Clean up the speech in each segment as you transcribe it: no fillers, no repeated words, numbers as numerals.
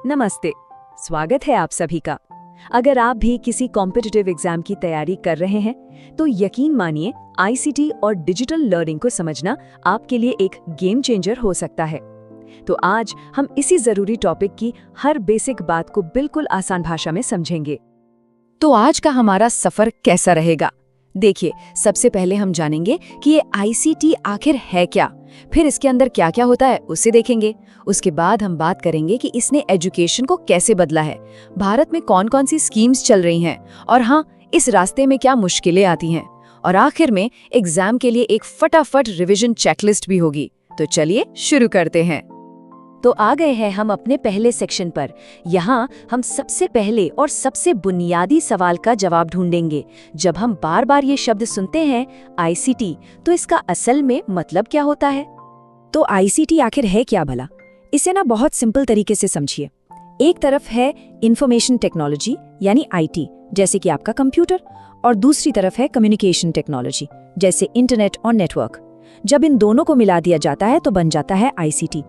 नमस्ते, स्वागत है आप सभी का। अगर आप भी किसी कॉम्पिटिटिव एग्जाम की तैयारी कर रहे हैं तो यकीन मानिए आईसीटी और डिजिटल लर्निंग को समझना आपके लिए एक गेम चेंजर हो सकता है। तो आज हम इसी जरूरी टॉपिक की हर बेसिक बात को बिल्कुल आसान भाषा में समझेंगे। तो आज का हमारा सफर कैसा रहेगा? देखिए, सबसे पहले हम जानेंगे कि ये आईसीटी आखिर है क्या, फिर इसके अंदर क्या क्या होता है उसे देखेंगे। उसके बाद हम बात करेंगे कि इसने एजुकेशन को कैसे बदला है, भारत में कौन कौन सी स्कीम्स चल रही हैं और हाँ, इस रास्ते में क्या मुश्किलें आती हैं। और आखिर में एग्जाम के लिए एक फटाफट रिवीजन चेकलिस्ट भी होगी। तो चलिए शुरू करते हैं। तो आ गए हैं हम अपने पहले सेक्शन पर। यहाँ हम सबसे पहले और सबसे बुनियादी सवाल का जवाब ढूंढेंगे। जब हम बार बार ये शब्द सुनते हैं आईसीटी, तो इसका असल में मतलब क्या होता है? तो आईसीटी आखिर है क्या भला? इसे ना बहुत सिंपल तरीके से समझिए। एक तरफ है इंफॉर्मेशन टेक्नोलॉजी यानी आईटी, जैसे कि आपका कंप्यूटर, और दूसरी तरफ है कम्युनिकेशन टेक्नोलॉजी, जैसे इंटरनेट और नेटवर्क। जब इन दोनों को मिला दिया जाता है तो बन जाता है आईसीटी।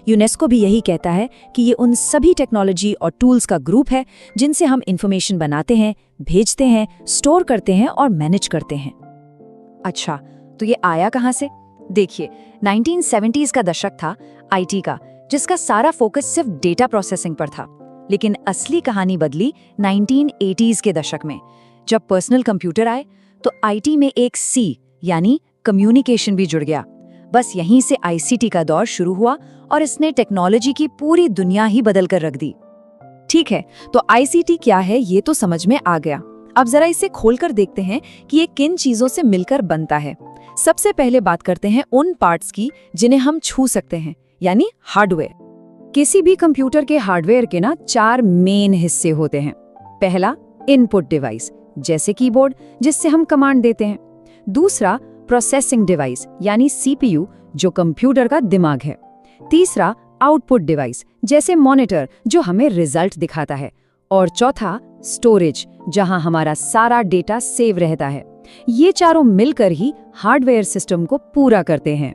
यूनेस्को भी यही कहता है कि ये उन सभी टेक्नोलॉजी और टूल्स का ग्रुप है जिनसे हम इंफॉर्मेशन बनाते हैं, भेजते हैं, स्टोर करते हैं और मैनेज करते हैं। अच्छा, तो ये आया कहाँ से? देखिए, 1970s का दशक था आईटी का, जिसका सारा फोकस सिर्फ डेटा प्रोसेसिंग पर था। लेकिन असली कहानी बदली 1980s के दशक में। जब पर्सनल कंप्यूटर आए तो आईटी में एक सी यानी कम्युनिकेशन भी जुड़ गया। बस यहीं से आईसीटी का दौर शुरू हुआ और इसने टेक्नोलॉजी की पूरी दुनिया ही बदल कर रख दी। ठीक है, तो आईसीटी क्या है ये तो समझ में आ गया। अब जरा इसे खोलकर देखते हैं कि ये किन चीजों से मिलकर बनता है। सबसे पहले बात करते हैं उन पार्ट्स की जिन्हें हम छू सकते हैं, यानी हार्डवेयर। किसी भी कंप्यूटर के हार्डवेयर के ना 4 मेन हिस्से होते हैं। पहला, इनपुट डिवाइस, जैसे कीबोर्ड जिससे हम कमांड देते हैं। दूसरा, प्रोसेसिंग डिवाइस यानी सीपीयू, जो कंप्यूटर का दिमाग है। तीसरा, आउटपुट डिवाइस, जैसे मॉनिटर जो हमें रिजल्ट दिखाता है। और चौथा, स्टोरेज, जहां हमारा सारा डेटा सेव रहता है। ये चारों मिलकर ही हार्डवेयर सिस्टम को पूरा करते हैं।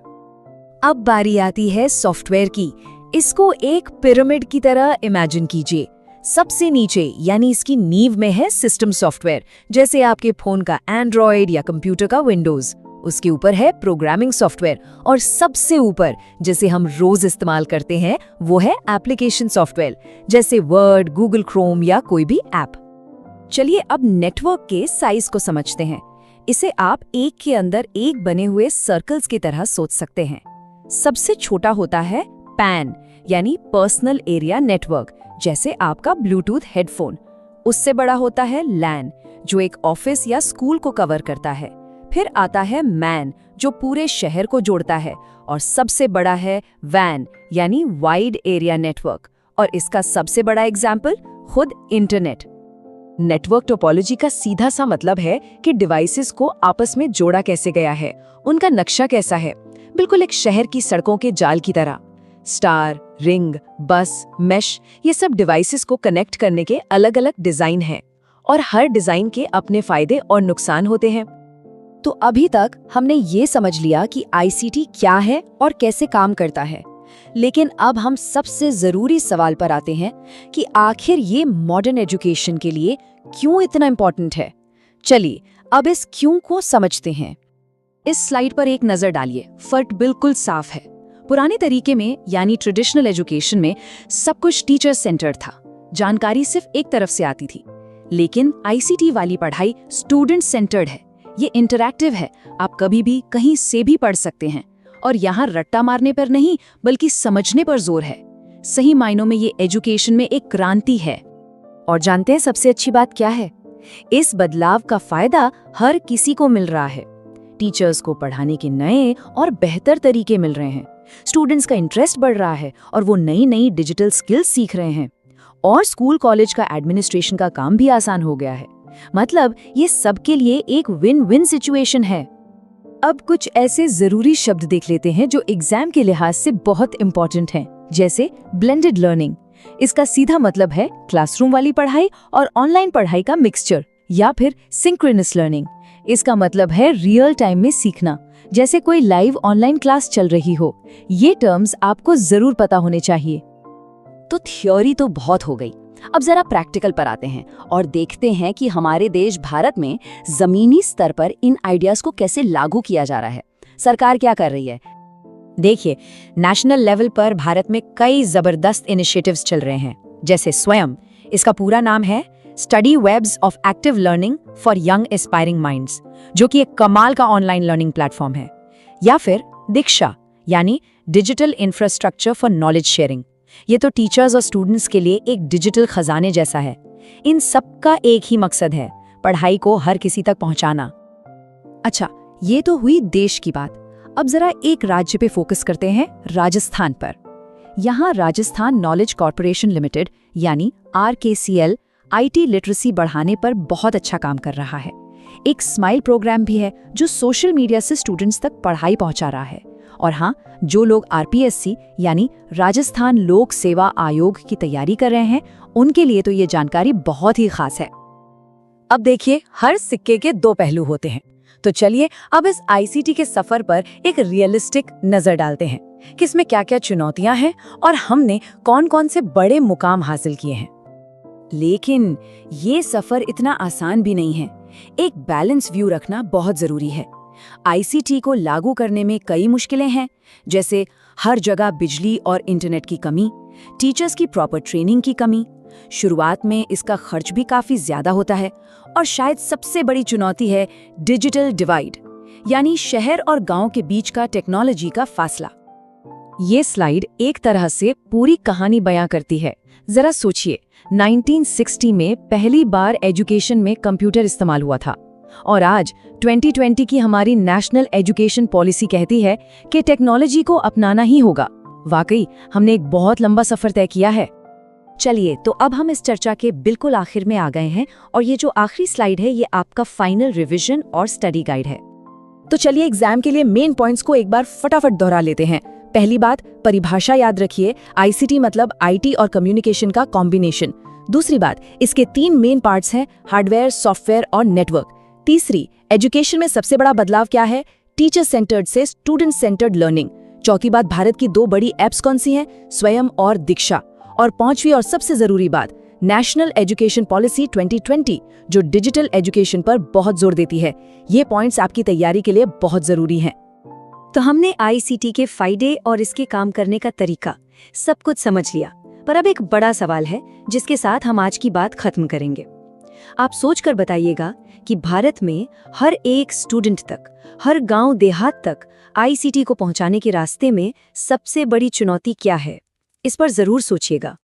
अब बारी आती है सॉफ्टवेयर की। इसको एक पिरामिड की तरह इमेजिन कीजिए। सबसे नीचे यानी इसकी नींव में है सिस्टम सॉफ्टवेयर, जैसे आपके फोन का एंड्रॉयड या कंप्यूटर का विंडोज। उसके ऊपर है प्रोग्रामिंग सॉफ्टवेयर, और सबसे ऊपर, जिसे हम रोज इस्तेमाल करते हैं, वो है एप्लीकेशन सॉफ्टवेयर, जैसे वर्ड, गूगल क्रोम या कोई भी ऐप। चलिए अब नेटवर्क के साइज को समझते हैं। इसे आप एक के अंदर एक बने हुए सर्कल्स की तरह सोच सकते हैं। सबसे छोटा होता है पैन यानी पर्सनल एरिया नेटवर्क, जैसे आपका ब्लूटूथ हेडफोन। उससे बड़ा होता है लैन, जो एक ऑफिस या स्कूल को कवर करता है। फिर आता है मैन, जो पूरे शहर को जोड़ता है। और सबसे बड़ा है वैन यानी वाइड एरिया नेटवर्क, और इसका सबसे बड़ा एग्जाम्पल खुद इंटरनेट। नेटवर्क टोपोलॉजी का सीधा सा मतलब है कि डिवाइसेस को आपस में जोड़ा कैसे गया है, उनका नक्शा कैसा है, बिल्कुल एक शहर की सड़कों के जाल की तरह। स्टार, रिंग, बस, मैश, ये सब डिवाइसेस को कनेक्ट करने के अलग अलग डिजाइन हैं, और हर डिजाइन के अपने फायदे और नुकसान होते हैं। तो अभी तक हमने ये समझ लिया कि आईसीटी क्या है और कैसे काम करता है। लेकिन अब हम सबसे जरूरी सवाल पर आते हैं कि आखिर ये मॉडर्न एजुकेशन के लिए क्यों इतना इम्पोर्टेंट है। चलिए अब इस क्यों को समझते हैं। इस स्लाइड पर एक नजर डालिए। फर्क बिल्कुल साफ है। पुराने तरीके में यानी ट्रेडिशनल एजुकेशन में सब कुछ टीचर सेंटर्ड था, जानकारी सिर्फ एक तरफ से आती थी। लेकिन आईसीटी वाली पढ़ाई स्टूडेंट सेंटर्ड है। ये इंटरैक्टिव है, आप कभी भी कहीं से भी पढ़ सकते हैं। और यहाँ रट्टा मारने पर नहीं, बल्कि समझने पर जोर है। सही मायनों में ये एजुकेशन में एक क्रांति है। और जानते हैं सबसे अच्छी बात क्या है? इस बदलाव का फायदा हर किसी को मिल रहा है। टीचर्स को पढ़ाने के नए और बेहतर तरीके मिल रहे हैं, स्टूडेंट्स का इंटरेस्ट बढ़ रहा है और वो नई नई डिजिटल स्किल्स सीख रहे हैं, और स्कूल कॉलेज का एडमिनिस्ट्रेशन का काम भी आसान हो गया है। मतलब ये सबके लिए एक विन विन सिचुएशन है। अब कुछ ऐसे जरूरी शब्द देख लेते हैं जो एग्जाम के लिहाज से बहुत इंपॉर्टेंट हैं, जैसे ब्लेंडेड लर्निंग। इसका सीधा मतलब है क्लासरूम वाली पढ़ाई और ऑनलाइन पढ़ाई का मिक्सचर, या फिर सिंक्रोनस लर्निंग। इसका मतलब है रियल टाइम में सीखना, जैसे कोई लाइव ऑनलाइन क्लास चल रही हो। ये टर्म्स आपको जरूर पता होने चाहिए। तो थ्योरी तो बहुत हो गई, अब जरा प्रैक्टिकल पर आते हैं और देखते हैं कि हमारे देश भारत में जमीनी स्तर पर इन आइडियाज को कैसे लागू किया जा रहा है। सरकार क्या कर रही है? देखिए, नेशनल लेवल पर भारत में कई जबरदस्त इनिशिएटिव्स चल रहे हैं, जैसे स्वयं, इसका पूरा नाम है study webs of active learning for young aspiring minds, जो कि एक कमाल का ऑनलाइन लर्निंग प्लेटफॉर्म है। या फिर दीक्षा, यानी digital infrastructure for knowledge sharing. ये तो टीचर्स और स्टूडेंट्स के लिए एक डिजिटल खजाने जैसा है। इन सब का एक ही मकसद है, पढ़ाई को हर किसी तक पहुंचाना। अच्छा, ये तो हुई देश की बात। अब जरा एक राज्य पे फोकस करते हैं, राजस्थान पर। यहाँ राजस्थान नॉलेज कॉर्पोरेशन लिमिटेड यानी RKCL IT लिटरेसी बढ़ाने पर बहुत अच्छा काम कर रहा है। एक स्माइल प्रोग्राम भी है जो सोशल मीडिया से स्टूडेंट्स तक पढ़ाई पहुंचा रहा है। और हाँ, जो लोग RPSC यानी राजस्थान लोक सेवा आयोग की तैयारी कर रहे हैं, उनके लिए तो ये जानकारी बहुत ही खास है। अब देखिए, हर सिक्के के दो पहलू होते हैं। तो चलिए अब इस ICT के सफर पर एक रियलिस्टिक नजर डालते हैं कि इसमें क्या-क्या चुनौतियां हैं और हमने कौन-कौन से बड़े मुकाम हासिल किए हैं। लेकिन ये सफर इतना आसान भी नहीं है। एक बैलेंस व्यू रखना बहुत जरूरी है। ICT को लागू करने में कई मुश्किलें हैं, जैसे हर जगह बिजली और इंटरनेट की कमी, टीचर्स की प्रॉपर ट्रेनिंग की कमी, शुरुआत में इसका खर्च भी काफी ज्यादा होता है, और शायद सबसे बड़ी चुनौती है डिजिटल डिवाइड, यानी शहर और गांव के बीच का टेक्नोलॉजी का फासला। ये स्लाइड एक तरह से पूरी कहानी बयां करती है। जरा सोचिए, 1960 में पहली बार एजुकेशन में कंप्यूटर इस्तेमाल हुआ था, और आज 2020 की हमारी नेशनल एजुकेशन पॉलिसी कहती है कि टेक्नोलॉजी को अपनाना ही होगा। वाकई हमने एक बहुत लंबा सफर तय किया है। चलिए, तो अब हम इस चर्चा के बिल्कुल आखिर में आ गए हैं, और ये जो आखिरी स्लाइड है ये आपका फाइनल रिवीजन और स्टडी गाइड है। तो चलिए एग्जाम के लिए मेन पॉइंट्स को एक बार फटाफट दोहरा लेते हैं। पहली बात, परिभाषा याद रखिए, ICT मतलब IT और कम्युनिकेशन का कॉम्बिनेशन। दूसरी बात, इसके 3 मेन पार्ट्स हैं, हार्डवेयर, सॉफ्टवेयर और नेटवर्क। तीसरी, एजुकेशन में सबसे बड़ा बदलाव क्या है, टीचर सेंटर्ड से स्टूडेंट सेंटर्ड लर्निंग। चौथी बात, भारत की 2 बड़ी एप्स कौन सी हैं, स्वयं और दीक्षा। और पांचवी और सबसे जरूरी बात, नेशनल एजुकेशन पॉलिसी 2020, जो डिजिटल एजुकेशन पर बहुत जोर देती है। ये पॉइंट्स आपकी तैयारी के लिए बहुत जरूरी हैं। तो हमने ICT के फायदे और इसके काम करने का तरीका सब कुछ समझ लिया, पर अब एक बड़ा सवाल है जिसके साथ हम आज की बात खत्म करेंगे। आप सोचकर बताइएगा कि भारत में हर एक स्टूडेंट तक, हर गांव देहात तक ICT को पहुंचाने के रास्ते में सबसे बड़ी चुनौती क्या है? इस पर जरूर सोचिएगा।